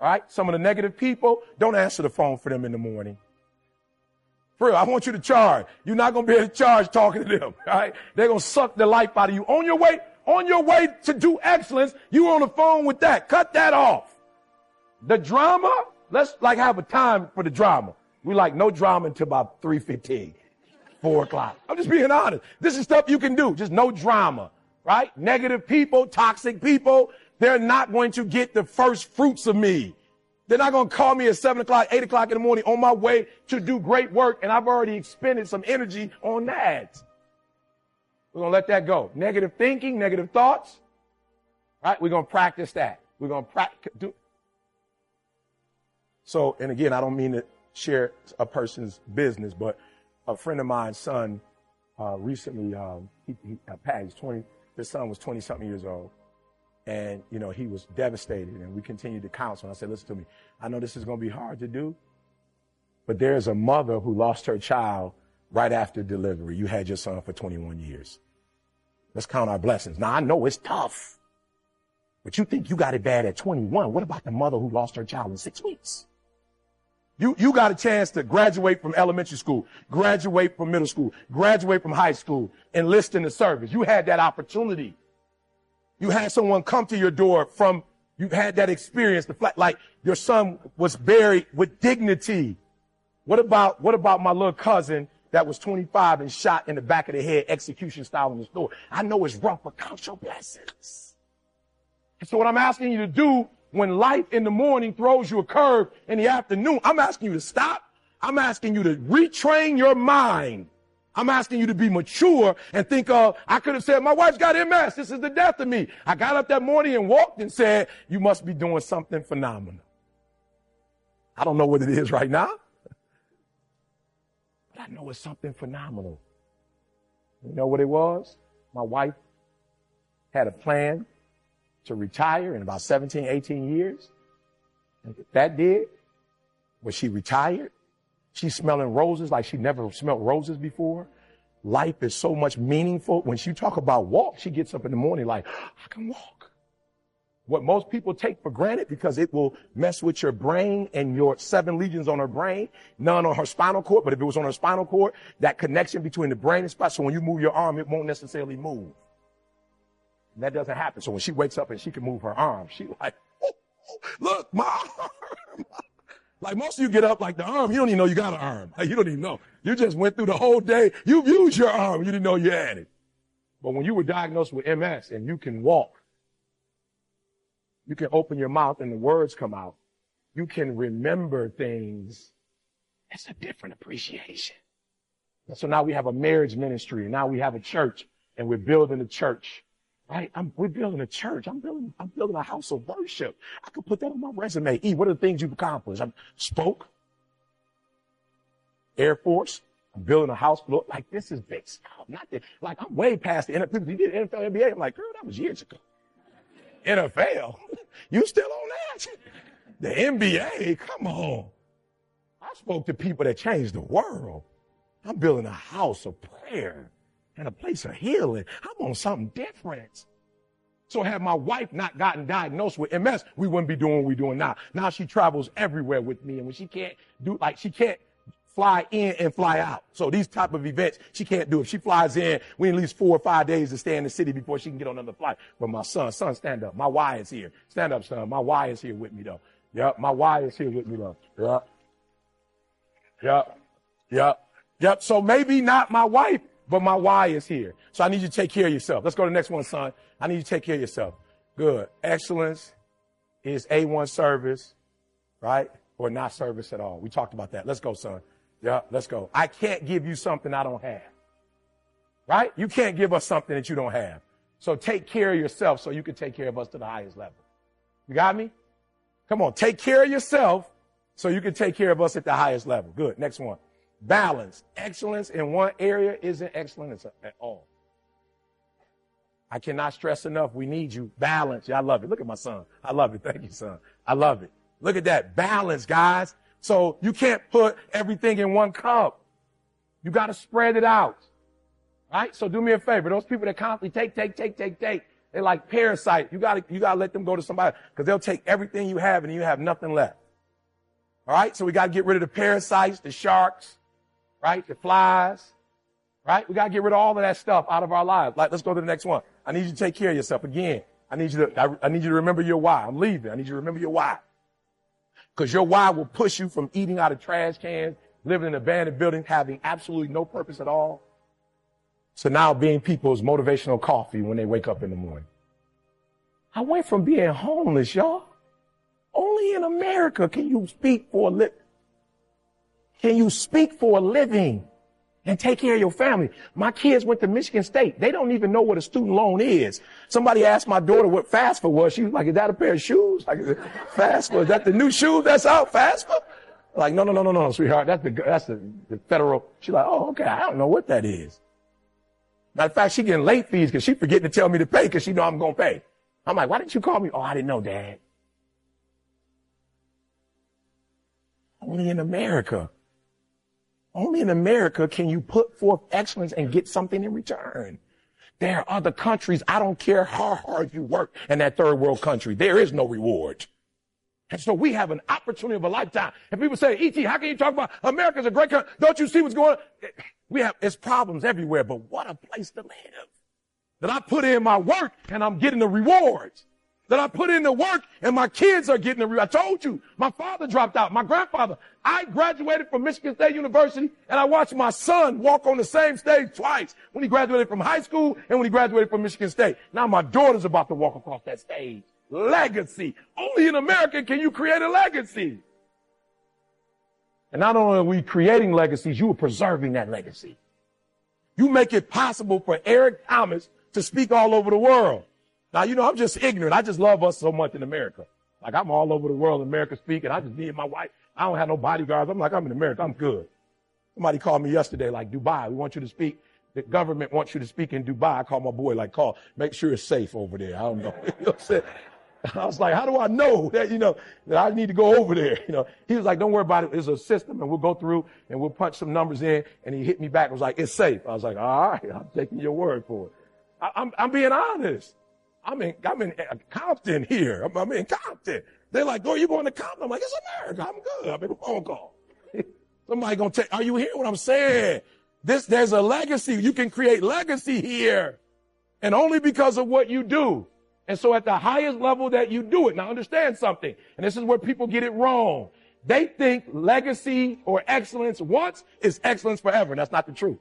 All right? Some of the negative people, don't answer the phone for them in the morning. For real, I want you to charge. You're not going to be able to charge talking to them. All right? They're going to suck the life out of you. On your way to do excellence, you on the phone with that. Cut that off. The drama, let's have a time for the drama. We no drama until about 3:15, 4 o'clock. I'm just being honest. This is stuff you can do. Just no drama, right? Negative people, toxic people, they're not going to get the first fruits of me. They're not going to call me at 7 o'clock, 8 o'clock in the morning on my way to do great work, and I've already expended some energy on that. We're going to let that go. Negative thinking, negative thoughts, right? We're going to practice that. We're going to do. So, and again, I don't mean to share a person's business, but a friend of mine's son recently, he passed. His son was 20-something years old. And, he was devastated, and we continued to counsel. And I said, listen to me. I know this is going to be hard to do, but there's a mother who lost her child right after delivery. You had your son for 21 years. Let's count our blessings. Now, I know it's tough, but you think you got it bad at 21. What about the mother who lost her child in 6 weeks? You got a chance to graduate from elementary school, graduate from middle school, graduate from high school, enlist in the service. You had that opportunity. You had someone come to your door you had that experience, like your son was buried with dignity. What about my little cousin that was 25 and shot in the back of the head, execution style in the store? I know it's rough, but count your blessings. And so what I'm asking you to do when life in the morning throws you a curve in the afternoon, I'm asking you to stop. I'm asking you to retrain your mind. I'm asking you to be mature and think I could have said, my wife's got MS. This is the death of me. I got up that morning and walked and said, you must be doing something phenomenal. I don't know what it is right now, but I know it's something phenomenal. You know what it was? My wife had a plan to retire in about 17, 18 years. And that did, when she retired, she's smelling roses like she never smelled roses before. Life is so much meaningful. When she talk about walk, she gets up in the morning like, I can walk. What most people take for granted because it will mess with your brain and your 7 legions on her brain, none on her spinal cord. But if it was on her spinal cord, that connection between the brain and spine. So when you move your arm, it won't necessarily move. And that doesn't happen. So when she wakes up and she can move her arm, she like, oh, look, my arm. Like most of you get up like the arm, you don't even know you got an arm. Like you don't even know. You just went through the whole day. You've used your arm. You didn't know you had it. But when you were diagnosed with MS and you can walk, you can open your mouth and the words come out. You can remember things. That's a different appreciation. And so now we have a marriage ministry, and now we have a church, and we're building a church. Right? We're building a church. I'm building a house of worship. I could put that on my resume. What are the things you've accomplished? I spoke. Air Force. I'm building a house. Like, this is big stuff. I'm way past the NFL. People did NFL, NBA. I'm like, girl, that was years ago. NFL? You still on that? The NBA? Come on. I spoke to people that changed the world. I'm building a house of prayer and a place of healing. I'm on something different. So had my wife not gotten diagnosed with MS, we wouldn't be doing what we're doing now. Now she travels everywhere with me, and when she can't fly in and fly out. So these type of events, she can't do. If she flies in, we need at least 4 or 5 days to stay in the city before she can get on another flight. But my son, stand up. My Y is here. Stand up, son. My Y is here with me, though. Yep, my Y is here with me, though. Yep. So maybe not my wife, but my Y is here. So I need you to take care of yourself. Let's go to the next one, son. I need you to take care of yourself. Good. Excellence is A1 service, right? Or not service at all. We talked about that. Let's go, son. Yeah, let's go. I can't give you something I don't have. Right? You can't give us something that you don't have. So take care of yourself so you can take care of us to the highest level. You got me? Come on. Take care of yourself so you can take care of us at the highest level. Good. Next one. Balance. Excellence in one area isn't excellence at all. I cannot stress enough. We need you. Balance. Yeah, I love it. Look at my son. I love it. Thank you, son. I love it. Look at that. Balance, guys. So you can't put everything in one cup. You got to spread it out. Right? So do me a favor. Those people that constantly take, They're like parasites. You gotta let them go to somebody because they'll take everything you have and you have nothing left. All right. So we got to get rid of the parasites, the sharks, right? The flies, right? We got to get rid of all of that stuff out of our lives. Like, let's go to the next one. I need you to take care of yourself again. I need you to remember your why. I'm leaving. I need you to remember your why. Because your why will push you from eating out of trash cans, living in an abandoned building, having absolutely no purpose at all, to now being people's motivational coffee when they wake up in the morning. I went from being homeless, y'all. Only in America can you speak for a living. Can you speak for a living and take care of your family? My kids went to Michigan State. They don't even know what a student loan is. Somebody asked my daughter what FAFSA was. She was like, is that a pair of shoes? Like, FAFSA, is that the new shoes that's out, FAFSA? Like, no, sweetheart. That's the federal. She's like, oh, okay. I don't know what that is. Matter of fact, she getting late fees because she forgetting to tell me to pay because she know I'm going to pay. I'm like, why didn't you call me? Oh, I didn't know, Dad. Only in America can you put forth excellence and get something in return. There are other countries, I don't care how hard you work in that third world country, there is no reward. And so we have an opportunity of a lifetime. And people say, E.T., how can you talk about America's a great country? Don't you see what's going on? It's problems everywhere, but what a place to live. That I put in my work and I'm getting the rewards. That I put in the work and my kids are getting the reward. I told you, my father dropped out. My grandfather, I graduated from Michigan State University and I watched my son walk on the same stage twice when he graduated from high school and when he graduated from Michigan State. Now my daughter's about to walk across that stage. Legacy. Only in America can you create a legacy. And not only are we creating legacies, you are preserving that legacy. You make it possible for Eric Thomas to speak all over the world. Now, I'm just ignorant. I just love us so much in America. Like, I'm all over the world in America speaking. I just me and my wife. I don't have no bodyguards. I'm like, I'm in America. I'm good. Somebody called me yesterday, like, Dubai, we want you to speak. The government wants you to speak in Dubai. I called my boy, like, make sure it's safe over there. I don't know. You know what I'm saying? I was like, how do I know that, that I need to go over there? He was like, don't worry about it. It's a system and we'll go through and we'll punch some numbers in. And he hit me back and was like, it's safe. I was like, all right, I'm taking your word for it. I'm being honest. I'm in Compton here. I'm in Compton. They're like, oh, you going to Compton? I'm like, it's America. I'm good. I made a phone call. Somebody going to are you hearing what I'm saying? There's a legacy. You can create legacy here. And only because of what you do. And so at the highest level that you do it, now understand something. And this is where people get it wrong. They think legacy or excellence once is excellence forever. And that's not the truth.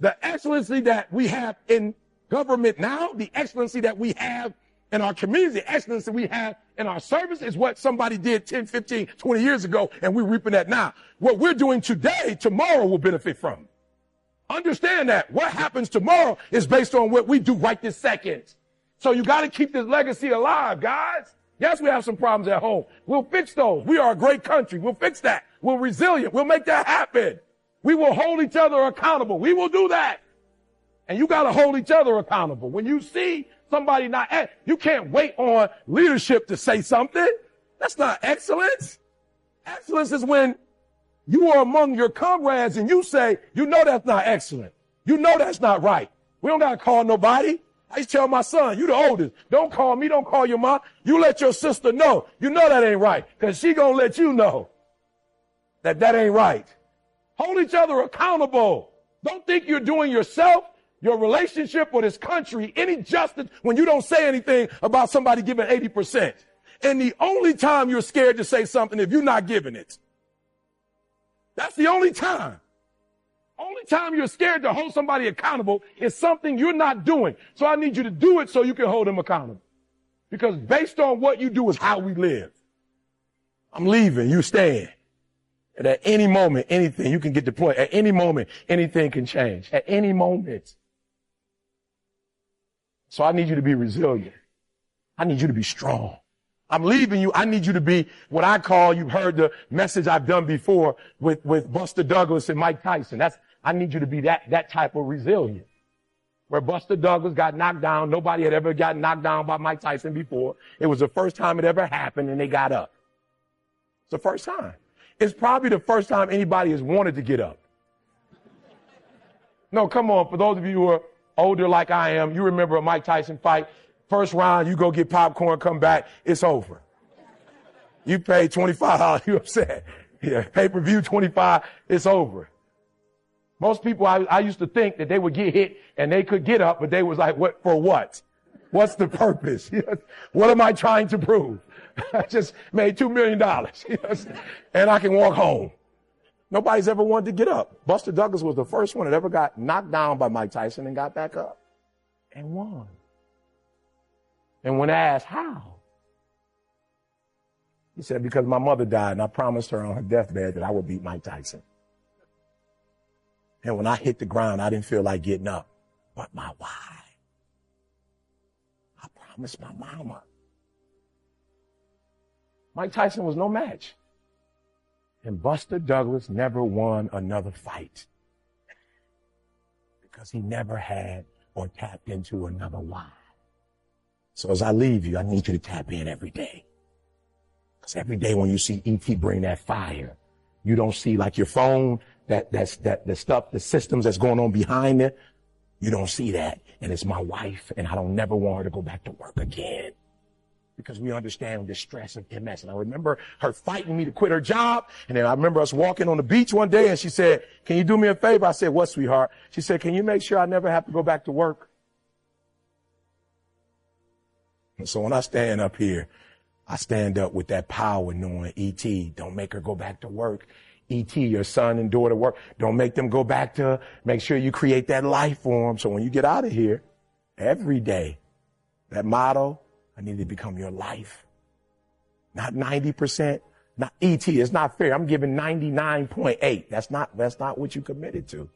The excellency that we have in government now, the excellency that we have in our community, the excellence that we have in our service is what somebody did 10, 15, 20 years ago, and we're reaping that now. What we're doing today, tomorrow will benefit from. Understand that. What happens tomorrow is based on what we do right this second. So you got to keep this legacy alive, guys. Yes, we have some problems at home. We'll fix those. We are a great country. We'll fix that. We're resilient. We'll make that happen. We will hold each other accountable. We will do that. And you got to hold each other accountable. When you see somebody you can't wait on leadership to say something. That's not excellence. Excellence is when you are among your comrades and you say, that's not excellent. That's not right. We don't got to call nobody. I used to tell my son, you the oldest. Don't call me. Don't call your mom. You let your sister know. That ain't right. Because she going to let you know that ain't right. Hold each other accountable. Don't think you're doing yourself, your relationship, or this country any justice when you don't say anything about somebody giving 80%. And the only time you're scared to say something if you're not giving it. That's the only time. Only time you're scared to hold somebody accountable is something you're not doing. So I need you to do it so you can hold them accountable. Because based on what you do is how we live. I'm leaving, you staying. And at any moment, anything, you can get deployed. At any moment, anything can change. At any moment. So I need you to be resilient. I need you to be strong. I'm leaving you. I need you to be what I call, you've heard the message I've done before with Buster Douglas and Mike Tyson. I need you to be that type of resilient. Where Buster Douglas got knocked down. Nobody had ever gotten knocked down by Mike Tyson before. It was the first time it ever happened and they got up. It's the first time. It's probably the first time anybody has wanted to get up. No, come on. For those of you older like I am, you remember a Mike Tyson fight. First round, you go get popcorn, come back, it's over. You paid $25, you upset. Yeah, pay-per-view 25, it's over. Most people, I used to think that they would get hit and they could get up, but they was like, what, for what? What's the purpose? What am I trying to prove? I just made $2 million and I can walk home. Nobody's ever wanted to get up. Buster Douglas was the first one that ever got knocked down by Mike Tyson and got back up and won. And when asked how, he said, because my mother died and I promised her on her deathbed that I would beat Mike Tyson. And when I hit the ground, I didn't feel like getting up. But my why? I promised my mama. Mike Tyson was no match. And Buster Douglas never won another fight because he never had or tapped into another why. So as I leave you, I need you to tap in every day. Because every day when you see E.T. bring that fire, you don't see like your phone, the stuff, the systems that's going on behind it. You don't see that. And it's my wife, and I don't never want her to go back to work again. Because we understand the stress of MS. And I remember her fighting me to quit her job. And then I remember us walking on the beach one day, and she said, can you do me a favor? I said, what, sweetheart? She said, can you make sure I never have to go back to work? And so when I stand up here, I stand up with that power knowing, E.T., don't make her go back to work. E.T., your son and daughter work. Don't make them go back to, make sure you create that life for them. So when you get out of here, every day, that motto, I need to become your life. Not 90%. Not E.T., it's not fair. I'm giving 99.8. That's not what you committed to.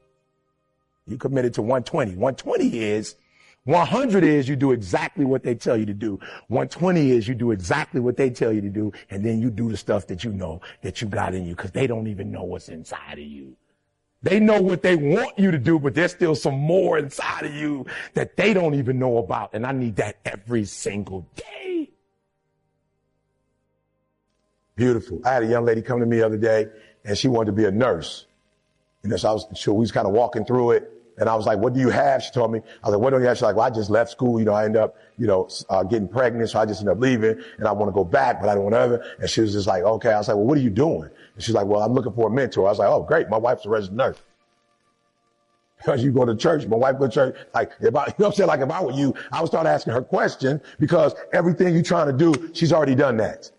You committed to 120. 120 is, 100 is you do exactly what they tell you to do. 120 is you do exactly what they tell you to do, and then you do the stuff that you know that you got in you, because they don't even know what's inside of you. They know what they want you to do, but there's still some more inside of you that they don't even know about, and I need that every single day. Beautiful. I had a young lady come to me the other day, and she wanted to be a nurse. So we was kind of walking through it. And I was like, what do you have? She told me. I was like, what do you have? She's like, well, I just left school. I ended up, getting pregnant. So I just ended up leaving, and I want to go back, but I don't want to. And she was just like, okay. I was like, well, what are you doing? And she's like, well, I'm looking for a mentor. I was like, oh, great. My wife's a registered nurse. Because you go to church, my wife go to church. Like, if I were you, I would start asking her questions, because everything you're trying to do, she's already done that.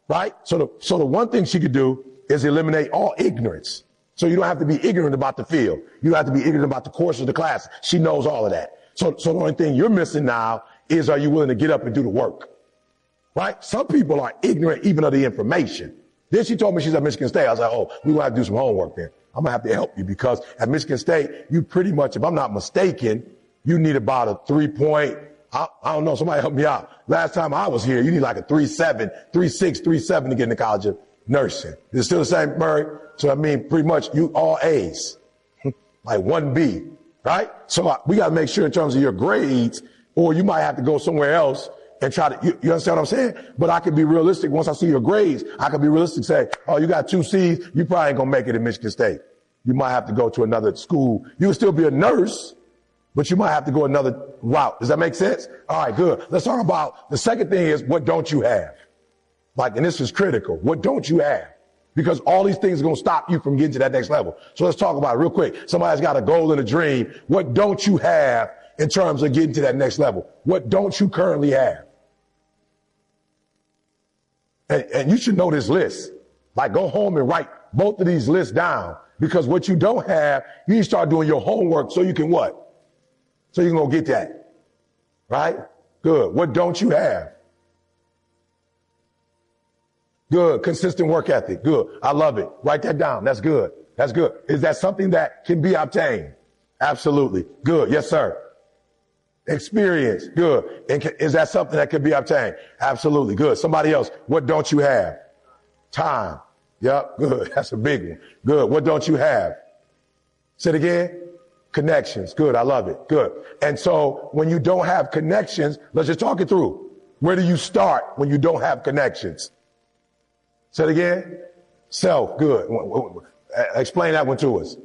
Right? So the one thing she could do is eliminate all ignorance. So you don't have to be ignorant about the field. You don't have to be ignorant about the course of the class. She knows all of that. So the only thing you're missing now is, are you willing to get up and do the work? Right? Some people are ignorant even of the information. Then she told me she's at Michigan State. I was like, oh, we're going to have to do some homework then. I'm going to have to help you, because at Michigan State, you pretty much, if I'm not mistaken, you need about a 3-point, I don't know, somebody help me out. Last time I was here, you need like a 3.7, 3.6, 3.7 to get into college of nursing. Is it still the same, Murray? So I mean, pretty much you all A's, like 1B, right? So we got to make sure in terms of your grades, or you might have to go somewhere else and try to, you understand what I'm saying? But I could be realistic. Once I see your grades, I could be realistic, say, oh, you got 2 C's. You probably ain't going to make it at Michigan State. You might have to go to another school. You will still be a nurse, but you might have to go another route. Does that make sense? All right, good. Let's talk about the second thing is, what don't you have? Like, and this is critical. What don't you have? Because all these things are going to stop you from getting to that next level. So let's talk about it real quick. Somebody's got a goal and a dream. What don't you have in terms of getting to that next level? What don't you currently have? And you should know this list. Like, go home and write both of these lists down. Because what you don't have, you need to start doing your homework so you can what? So you can go get that. Right? Good. What don't you have? Good. Consistent work ethic. Good. I love it. Write that down. That's good. That's good. Is that something that can be obtained? Absolutely. Good. Yes, sir. Experience. Good. And is that something that can be obtained? Absolutely. Good. Somebody else. What don't you have? Time. Yep. Good. That's a big one. Good. What don't you have? Say it again. Connections. Good. I love it. Good. And so when you don't have connections, let's just talk it through. Where do you start when you don't have connections? Say it again. Self. Good. Explain that one to us.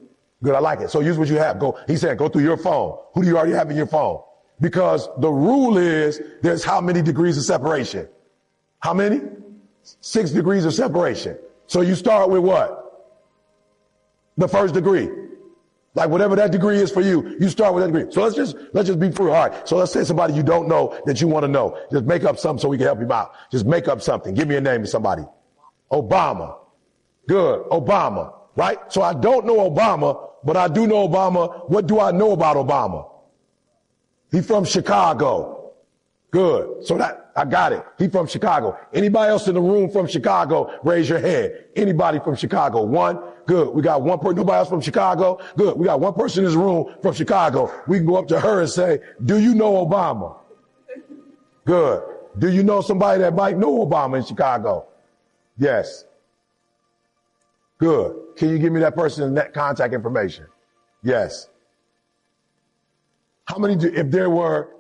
Good, I like it. So use what you have. He said, go through your phone. Who do you already have in your phone? Because the rule is there's how many degrees of separation? How many? 6 degrees of separation. So you start with what? The first degree. Like whatever that degree is for you, you start with that degree. So let's just be free. All right. So let's say somebody you don't know that you want to know. Just make up something so we can help you out. Just make up something. Give me a name of somebody. Obama. Good. Obama. Right? So I don't know Obama, but I do know Obama. What do I know about Obama? He's from Chicago. Good. So that, I got it. He's from Chicago. Anybody else in the room from Chicago? Raise your hand. Anybody from Chicago? One. Good. We got one person. Nobody else from Chicago? Good. We got one person in this room from Chicago. We can go up to her and say, do you know Obama? Good. Do you know somebody that might know Obama in Chicago? Yes. Good. Can you give me that person's net contact information? Yes. How many, if there were,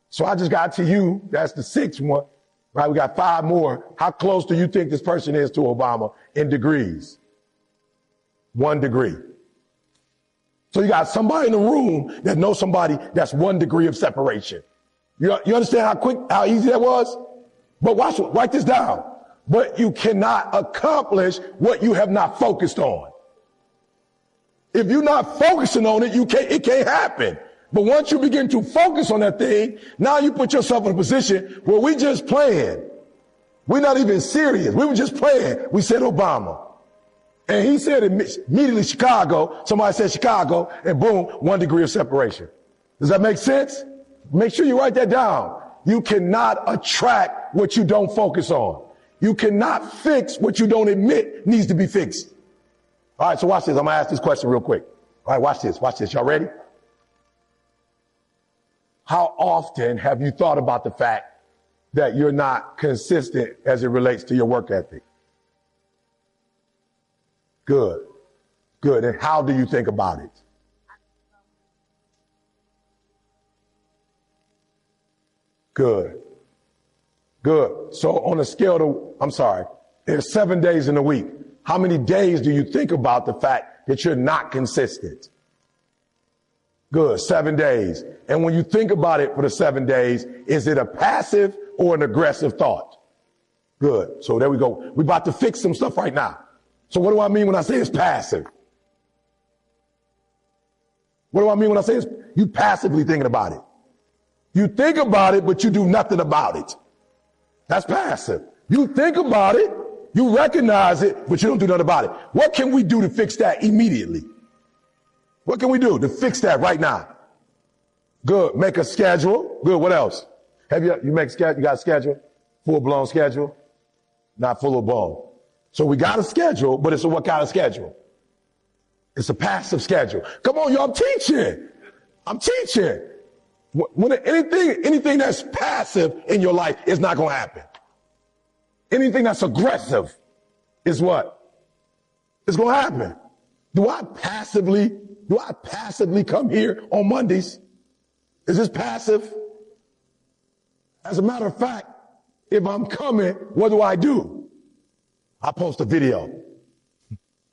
so I just got to you, that's the 6th one, right? We got 5 more. How close do you think this person is to Obama in degrees? 1 degree. So you got somebody in the room that knows somebody that's 1 degree of separation. You understand how easy that was? But write this down. But you cannot accomplish what you have not focused on. If you're not focusing on it, it can't happen. But once you begin to focus on that thing, now you put yourself in a position where we just playing. We're not even serious. We were just playing. We said Obama. And he said immediately Chicago. Somebody said Chicago, and boom, 1 degree of separation. Does that make sense? Make sure you write that down. You cannot attract what you don't focus on. You cannot fix what you don't admit needs to be fixed. All right, so watch this. I'm going to ask this question real quick. All right, watch this. Watch this. Y'all ready? How often have you thought about the fact that you're not consistent as it relates to your work ethic? Good. Good. And how do you think about it? Good. Good. So on a scale there's 7 days in a week. How many days do you think about the fact that you're not consistent? Good. 7 days. And when you think about it for the 7 days, is it a passive or an aggressive thought? Good. So there we go. We're about to fix some stuff right now. So what do I mean when I say it's passive? What do I mean when I say you passively thinking about it? You think about it, but you do nothing about it. That's passive. You think about it, you recognize it, but you don't do nothing about it. What can we do to fix that immediately? What can we do to fix that right now? Good. Make a schedule. Good. What else? You got a schedule? Full-blown schedule? Not full-blown. So we got a schedule, but it's a what kind of schedule? It's a passive schedule. Come on, y'all, I'm teaching. When anything that's passive in your life is not going to happen. Anything that's aggressive is what? It's going to happen. Do I passively come here on Mondays? Is this passive? As a matter of fact, if I'm coming, what do? I post a video.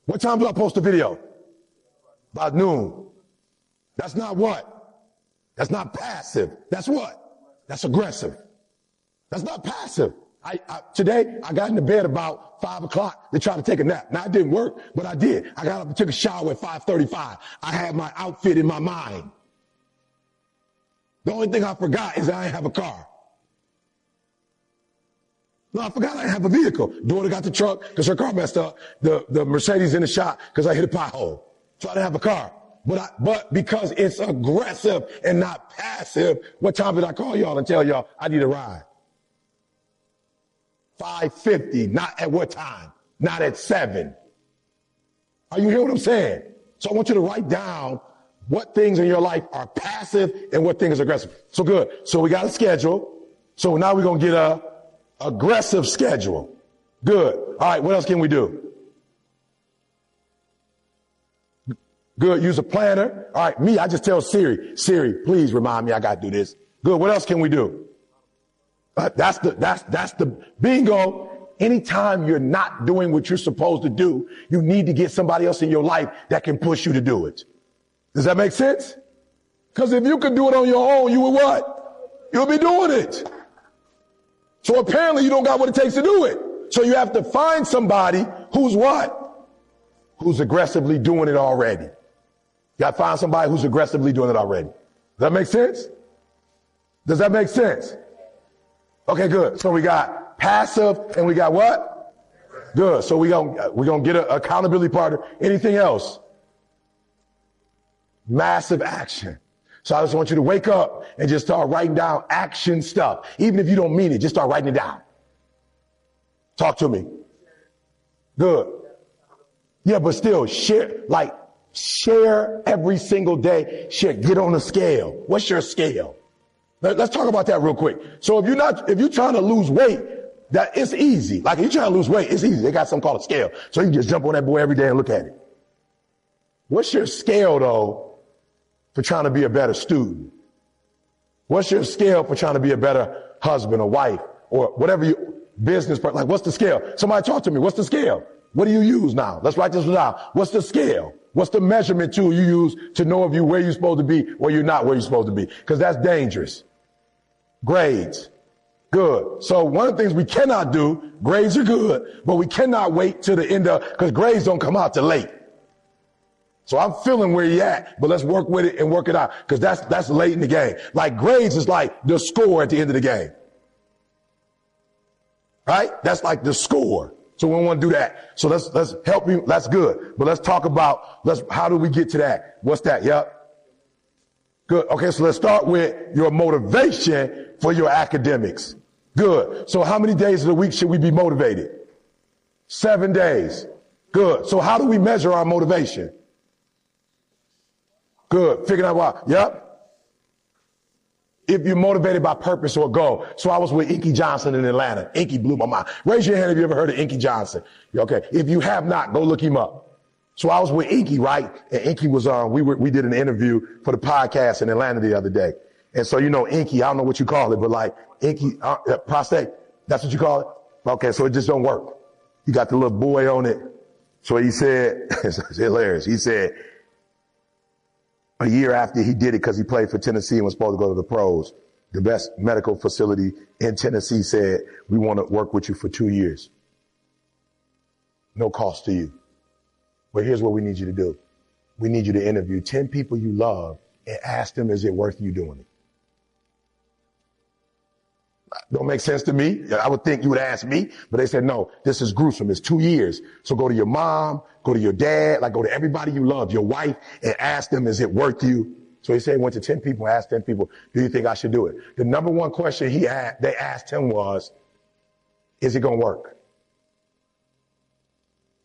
What time do I post a video? About noon. That's not what? That's not passive. That's what? That's aggressive. That's not passive. Today, I got into bed about 5 o'clock to try to take a nap. Now, it didn't work, but I did. I got up and took a shower at 5:35. I had my outfit in my mind. The only thing I forgot is that I didn't have a car. No, I forgot I didn't have a vehicle. Daughter got the truck because her car messed up. The Mercedes in the shop because I hit a pothole. So I didn't have a car. But because it's aggressive and not passive, what time did I call y'all and tell y'all I need a ride? 5:50, not at what time? Not at 7. Are you hearing what I'm saying? So I want you to write down what things in your life are passive and what things are aggressive. So good. So we got a schedule. So now we're going to get a aggressive schedule. Good. All right. What else can we do? Good. Use a planner. All right. I just tell Siri, please remind me I got to do this. Good. What else can we do? That's the bingo. anytime you're not doing what you're supposed to do, you need to get somebody else in your life that can push you to do it. Does that make sense? Because if you could do it on your own, you would what? You'll be doing it. So apparently you don't got what it takes to do it. So you have to find somebody who's what? Who's aggressively doing it already. You got to find somebody who's aggressively doing it already. Does that make sense? Does that make sense? Okay, good. So we got passive and we got what? Good. So we're going to get an accountability partner. Anything else? Massive action. So I just want you to wake up and just start writing down action stuff. Even if you don't mean it, just start writing it down. Talk to me. Good. Yeah, but still share every single day. Share, get on the scale. What's your scale? Let's talk about that real quick. So if you're trying to lose weight, that it's easy. Like if you're trying to lose weight, it's easy. They got something called a scale. So you can just jump on that boy every day and look at it. What's your scale though for trying to be a better student? What's your scale for trying to be a better husband or wife or whatever you business partner? Like what's the scale? Somebody talk to me. What's the scale? What do you use now? Let's write this down. What's the scale? What's the measurement tool you use to know if you're where you're supposed to be or you're not where you're supposed to be? Because that's dangerous. Grades. Good. So one of the things we cannot do, grades are good, but we cannot wait till the end because grades don't come out till late. So I'm feeling where you're at, but let's work with it and work it out because that's late in the game. Like grades is like the score at the end of the game. Right? That's like the score. So we don't want to do that. So let's help you. That's good. But let's talk about how do we get to that? What's that? Yep. Good. Okay, so let's start with your motivation for your academics. Good. So how many days of the week should we be motivated? 7 days. Good. So how do we measure our motivation? Good. Figuring out why. Yep. If you're motivated by purpose or goal. So I was with Inky Johnson in Atlanta. Inky blew my mind. Raise your hand if you ever heard of Inky Johnson. Okay. If you have not, go look him up. So I was with Inky, right? And Inky was we did an interview for the podcast in Atlanta the other day. And so, you know, Inky, I don't know what you call it, but like Inky, prostate, that's what you call it? Okay. So it just don't work. You got the little boy on it. So he said, it's hilarious. He said, a year after he did it, because he played for Tennessee and was supposed to go to the pros, the best medical facility in Tennessee said, we want to work with you for 2 years. No cost to you. But here's what we need you to do. We need you to interview 10 people you love and ask them, is it worth you doing it? Don't make sense to me. I would think you would ask me, but they said, no, this is gruesome. It's 2 years. So go to your mom, go to your dad, like go to everybody you love, your wife, and ask them, is it worth you? So he said he went to 10 people and asked 10 people, do you think I should do it? The number one question they asked him was, is it going to work?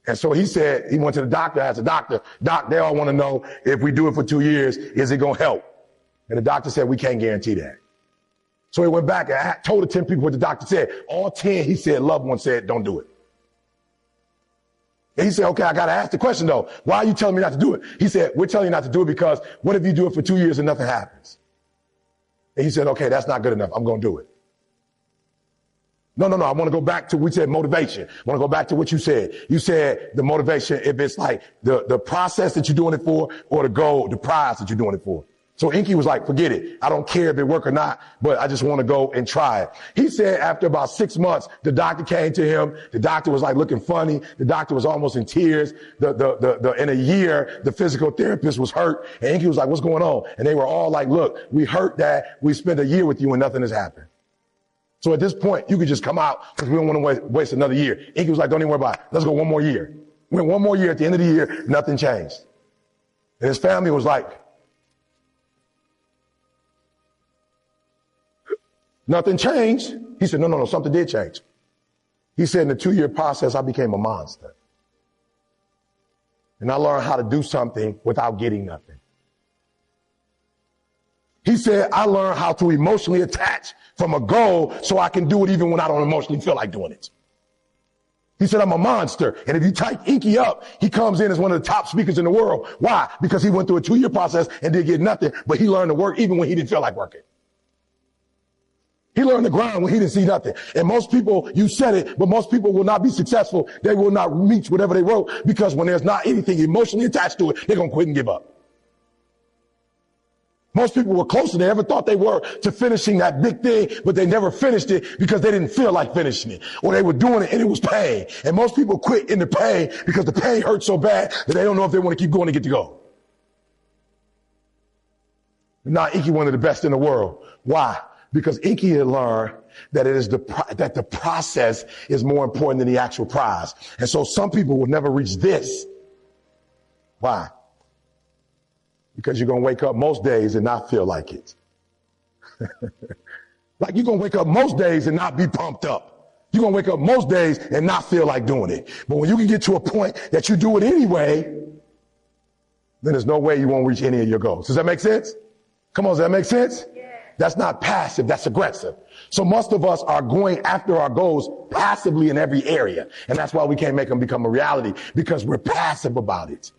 And so he said, he went to the doctor, asked the doctor, doc, they all want to know if we do it for 2 years, is it going to help? And the doctor said, we can't guarantee that. So he went back and told the 10 people what the doctor said. All 10, he said, loved ones said, don't do it. And he said, okay, I got to ask the question though. Why are you telling me not to do it? He said, we're telling you not to do it because what if you do it for 2 years and nothing happens? And he said, okay, that's not good enough. I'm going to do it. No. I want to go back to, we said motivation. I want to go back to what you said. You said the motivation, if it's like the process that you're doing it for or the goal, the prize that you're doing it for. So Inky was like, forget it. I don't care if it work or not, but I just want to go and try it. He said after about 6 months, the doctor came to him. The doctor was like looking funny. The doctor was almost in tears. In a year, the physical therapist was hurt. And Inky was like, what's going on? And they were all like, look, we hurt that. We spent a year with you and nothing has happened. So at this point, you could just come out because we don't want to waste another year. Inky was like, don't even worry about it. Let's go one more year. We went one more year. At the end of the year, nothing changed. And his family was like, nothing changed. He said, no, something did change. He said in the 2-year process, I became a monster. And I learned how to do something without getting nothing. He said, I learned how to emotionally attach from a goal so I can do it even when I don't emotionally feel like doing it. He said, I'm a monster. And if you type Inky up, he comes in as one of the top speakers in the world. Why? Because he went through a 2-year process and didn't get nothing, but he learned to work even when he didn't feel like working. He learned to grind when he didn't see nothing. And most people, you said it, but most people will not be successful. They will not reach whatever they wrote because when there's not anything emotionally attached to it, they're going to quit and give up. Most people were closer than they ever thought they were to finishing that big thing, but they never finished it because they didn't feel like finishing it. Or they were doing it and it was pain. And most people quit in the pain because the pain hurt so bad that they don't know if they want to keep going to get to go. Now, Inky, one of the best in the world. Why? Because Inky had learned that that the process is more important than the actual prize. And so some people will never reach this. Why? Because you're going to wake up most days and not feel like it. Like you're going to wake up most days and not be pumped up. You're going to wake up most days and not feel like doing it. But when you can get to a point that you do it anyway, then there's no way you won't reach any of your goals. Does that make sense? Come on, does that make sense? Yeah. That's not passive, that's aggressive. So most of us are going after our goals passively in every area. And that's why we can't make them become a reality, because we're passive about it.